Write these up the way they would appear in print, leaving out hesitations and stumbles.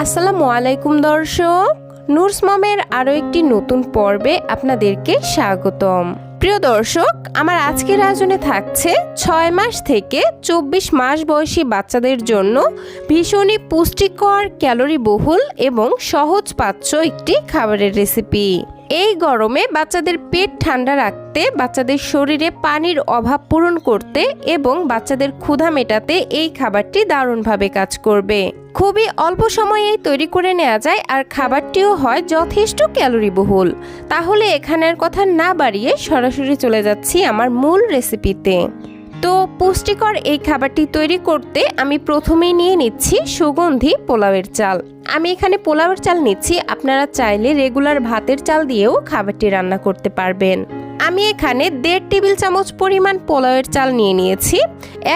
আসসালামু আলাইকুম দর্শক, নুরস মমের আরও একটি নতুন পর্বে আপনাদেরকে স্বাগতম। প্রিয় দর্শক, আমার আজকের আয়োজনে থাকছে 6 মাস থেকে 24 মাস বয়সী বাচ্চাদের জন্য ভীষণই পুষ্টিকর, ক্যালোরি বহুল এবং সহজ পাচ্য একটি খাবারের রেসিপি। এই গরমে বাচ্চাদের পেট ঠান্ডা রাখতে, বাচ্চাদের শরীরে পানির অভাব পূরণ করতে এবং বাচ্চাদের ক্ষুধা মেটাতে এই খাবারটি দারুণভাবে কাজ করবে। খুবই অল্প সময়েই তৈরি করে নেওয়া যায় আর খাবারটিও হয় যথেষ্ট ক্যালোরি বহুল। তাহলে এখানের কথা না বাড়িয়ে সরাসরি চলে যাচ্ছি আমার মূল রেসিপিতে। তো পুষ্টিকর এই খাবারটি তৈরি করতে আমি প্রথমেই নিয়ে নিচ্ছি সুগন্ধি পোলাওয়ের চাল। আমি এখানে পোলাওয়ের চাল নিচ্ছি, আপনারা চাইলে রেগুলার ভাতের চাল দিয়েও খাবারটি রান্না করতে পারবেন। আমি এখানে 1.5 টেবিল চামচ পরিমাণ পোলাওয়ের চাল নিয়ে নিয়েছি।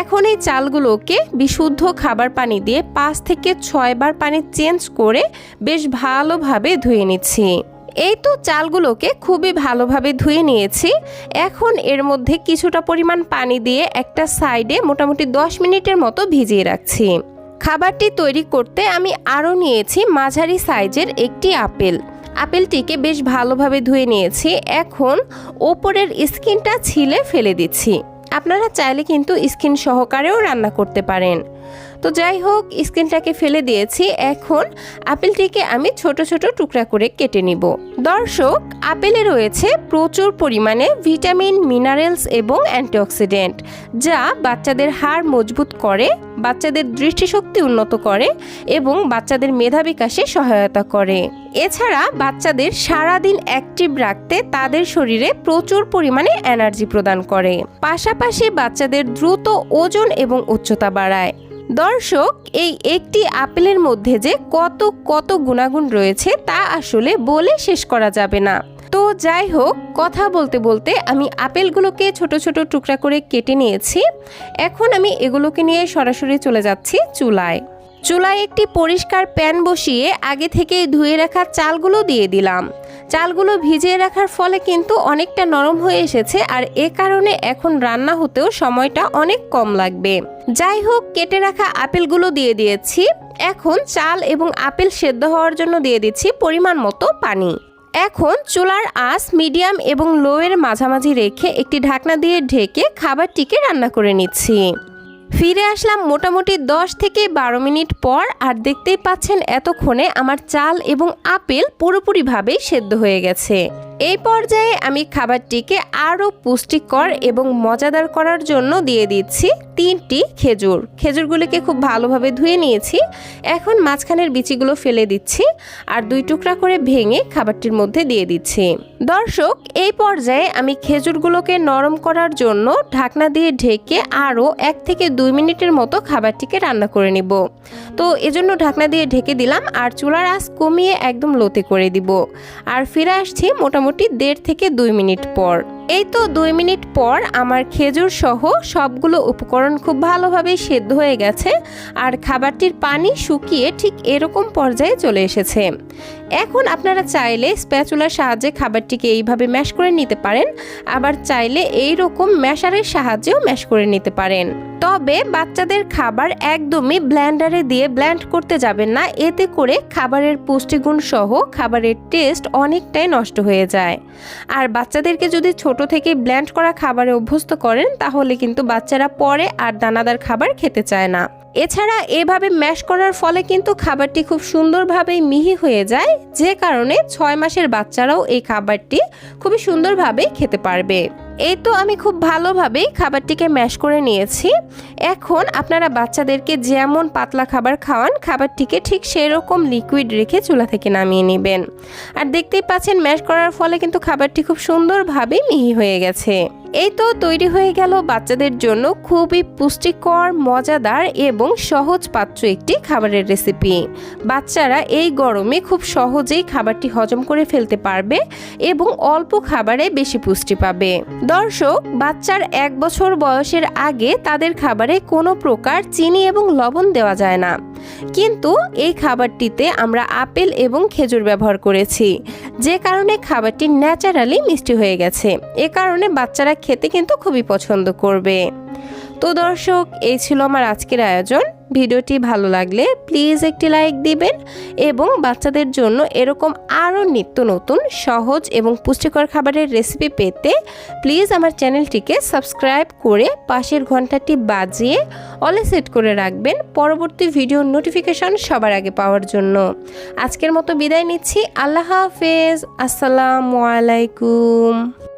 এখন এই চালগুলোকে বিশুদ্ধ খাবার পানি দিয়ে 5 থেকে 6 বার পানি চেঞ্জ করে বেশ ভালোভাবে ধুয়ে নিচ্ছি। এই তো চালগুলোকে খুবই ভালোভাবে ধুয়ে নিয়েছি। এখন এর মধ্যে কিছুটা পরিমাণ পানি দিয়ে একটা সাইডে মোটামুটি 10 মিনিটের মতো ভিজিয়ে রাখছি। খাবারটি তৈরি করতে আমি আরও নিয়েছি মাঝারি সাইজের একটি আপেল। আপেলটিকে বেশ ভালোভাবে ধুয়ে নিয়েছি। এখন ওপরের স্কিনটা ছিলে ফেলে দিচ্ছি। আপনারা চাইলে কিন্তু স্কিন সহকারেও রান্না করতে পারেন। তো যাই হোক, স্কিনটাকে ফেলে দিয়েছি। এখন আপেলটিকে আমি ছোট ছোট টুকরা করে কেটে নিব। দর্শক, আপেলে রয়েছে প্রচুর পরিমাণে ভিটামিন, মিনারেলস এবং অ্যান্টিঅক্সিডেন্ট, যা বাচ্চাদের হাড় মজবুত করে, বাচ্চাদের দৃষ্টিশক্তি উন্নত করে এবং বাচ্চাদের মেধা বিকাশে সহায়তা করে। এছাড়া বাচ্চাদের সারাদিন অ্যাক্টিভ রাখতে তাদের শরীরে প্রচুর পরিমাণে এনার্জি প্রদান করে। পাশাপাশি বাচ্চাদের দ্রুত ওজন এবং উচ্চতা বাড়ায়। দর্শক, এই একটি আপেলের মধ্যে যে কত কত গুণাগুণ রয়েছে তা আসলে বলে শেষ করা যাবে না। তো যাই হোক, কথা বলতে বলতে আমি আপেলগুলোকে ছোট ছোট টুকরা করে কেটে নিয়েছি। এখন আমি এগুলোকে নিয়ে সরাসরি চলে যাচ্ছি চুলায়। চুলায় একটি পরিষ্কার প্যান বসিয়ে আগে থেকেই ধুয়ে রাখা চালগুলো দিয়ে দিলাম। চালগুলো ভিজিয়ে রাখার ফলে কিন্তু অনেকটা নরম হয়ে এসেছে, আর এ কারণে এখন রান্না হতেও সময়টা অনেক কম লাগবে। যাই হোক, কেটে রাখা আপেলগুলো দিয়ে দিয়েছি। এখন চাল এবং আপেল সেদ্ধ হওয়ার জন্য দিয়ে দিচ্ছি পরিমাণ মতো পানি। এখন চুলার আঁচ মিডিয়াম এবং লোয়ের মাঝামাঝি রেখে একটি ঢাকনা দিয়ে ঢেকে খাবারটিকে রান্না করে নিচ্ছি। ফিরে আসলাম মোটামুটি 10 থেকে 12 মিনিট পর, আর দেখতেই পাচ্ছেন এতক্ষণে আমার চাল এবং আপেল পুরোপুরিভাবে সেদ্ধ হয়ে গেছে। এই পর্যায়ে আমি খাবারটিকে আরও পুষ্টিকর এবং মজাদার করার জন্য দিয়ে দিচ্ছি 3টি খেজুর। খেজুরগুলিকে খুব ভালোভাবে ধুয়ে নিয়েছি। এখন মাঝখানের বিচিগুলো ফেলে দিচ্ছি আর 2 টুকরা করে ভেঙে খাবারটির মধ্যে দিয়ে দিচ্ছি। দর্শক, এই পর্যায়ে আমি খেজুরগুলোকে নরম করার জন্য ঢাকনা দিয়ে ঢেকে আরও 1 থেকে 2 মিনিটের মতো খাবারটিকে রান্না করে নিব। তো এজন্য ঢাকনা দিয়ে ঢেকে দিলাম আর চুলার আঁচ কমিয়ে একদম লোতে করে দিব। আর ফিরে আসছি মোটামুটি 1.5 থেকে 2 মিনিট পর। এই তো 2 মিনিট পর আমার খেজুর সহ সবগুলো উপকরণ খুব ভালোভাবে সেদ্ধ হয়ে গেছে আর খাবারটির পানি শুকিয়ে ঠিক এরকম পর্যায়ে চলে এসেছে। এখন আপনারা চাইলে স্প্যাচুলার সাহায্যে খাবারটিকে এইভাবে ম্যাশ করে নিতে পারেন, আবার চাইলে এই রকম ম্যাশারের সাহায্যেও ম্যাশ করে নিতে পারেন। তবে বাচ্চাদের খাবার একদমই ব্লেন্ডারে দিয়ে ব্লেন্ড করতে যাবেন না, এতে করে খাবারের পুষ্টিগুণ সহ খাবারের টেস্ট অনেকটাই নষ্ট হয়ে যায়। আর বাচ্চাদেরকে যদি ছোট থেকে ব্লেন্ড করা খাবারে অভ্যস্ত করেন তাহলে কিন্তু বাচ্চারা পরে আর দানাদার খাবার খেতে চায় না। এছাড়া এভাবে ম্যাশ করার ফলে কিন্তু খাবারটি খুব সুন্দরভাবে মিহি হয়ে যায়, যে কারণে 6 মাসের বাচ্চারাও এই খাবারটি খুবই সুন্দরভাবে খেতে পারবে। এই তো আমি খুব ভালোভাবেই খাবারটিকে ম্যাশ করে নিয়েছি। এখন আপনারা বাচ্চাদেরকে যেমন পাতলা খাবার খাওয়ান, খাবারটিকে ঠিক সেরকম লিকুইড রেখে চুলা থেকে নামিয়ে নেবেন। আর দেখতেই পাচ্ছেন ম্যাশ করার ফলে কিন্তু খাবারটি খুব সুন্দরভাবে মিহি হয়ে গেছে। এই তো তৈরি হয়ে গেল বাচ্চাদের জন্য খুবই পুষ্টিকর, মজাদার এবং সহজ পাচ্য একটি খাবারের রেসিপি। বাচ্চারা এই গরমে খুব সহজেই খাবারটি হজম করে ফেলতে পারবে এবং অল্প খাবারে বেশি পুষ্টি পাবে। দর্শক, বাচ্চার 1 বছর বয়সের আগে তাদের খাবারে কোনো প্রকার চিনি এবং লবণ দেওয়া যায় না, কিন্তু এই খাবারটিতে আমরা আপেল এবং খেজুর ব্যবহার করেছি, যে কারণে খাবারটি ন্যাচারালি মিষ্টি হয়ে গেছে। এ কারণে বাচ্চারা খেতে কিন্তু খুবই পছন্দ করবে। তো দর্শক, এই ছিল আমার আজকের আয়োজন। ভিডিওটি ভালো লাগলে প্লিজ একটি লাইক দিবেন এবং বাচ্চাদের জন্য এরকম আরও নিত্য নতুন সহজ এবং পুষ্টিকর খাবারের রেসিপি পেতে প্লিজ আমার চ্যানেলটিকে সাবস্ক্রাইব করে পাশের ঘন্টাটি বাজিয়ে অলে সেট করে রাখবেন পরবর্তী ভিডিওর নোটিফিকেশন সবার আগে পাওয়ার জন্য। আজকের মতো বিদায় নিচ্ছি। আল্লাহ হাফেজ। আসসালামু আলাইকুম।